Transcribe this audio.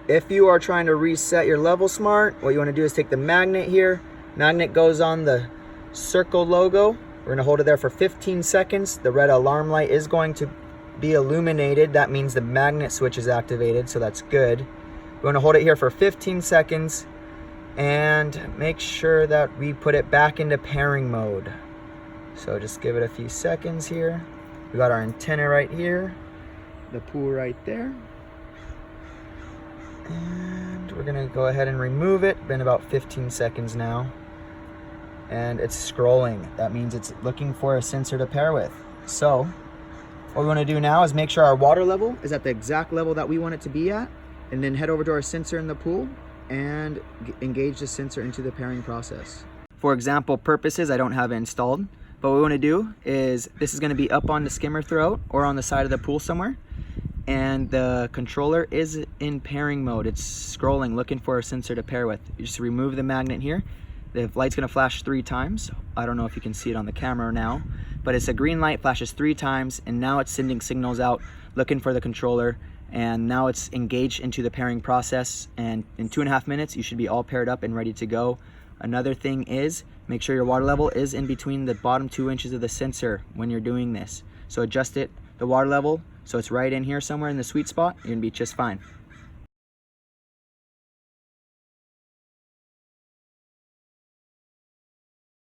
If you are trying to reset your LevelSmart, what you want to do is take the magnet here. Magnet goes on the circle logo. We're going to hold it there for 15 seconds. The red alarm light is going to be illuminated. That means the magnet switch is activated, so that's good. We're going to hold it here for 15 seconds and make sure that we put it back into pairing mode. So just give it a few seconds here. We got our antenna right here, the pool right there. And we're gonna go ahead and remove it. Been about 15 seconds now. And it's scrolling. That means it's looking for a sensor to pair with. So what we wanna do now is make sure our water level is at the exact level that we want it to be at, and then head over to our sensor in the pool and engage the sensor into the pairing process. For example purposes, I don't have it installed, but what we wanna do is, this is gonna be up on the skimmer throat or on the side of the pool somewhere. And the controller is in pairing mode. It's scrolling, looking for a sensor to pair with. You just remove the magnet here. The light's gonna flash 3 times. I don't know if you can see it on the camera now, but it's a green light, flashes 3 times, and now it's sending signals out, looking for the controller, and now it's engaged into the pairing process, and in 2.5 minutes, you should be all paired up and ready to go. Another thing is, make sure your water level is in between the bottom 2 inches of the sensor when you're doing this. So adjust it, the water level, so it's right in here somewhere in the sweet spot. You're gonna be just fine.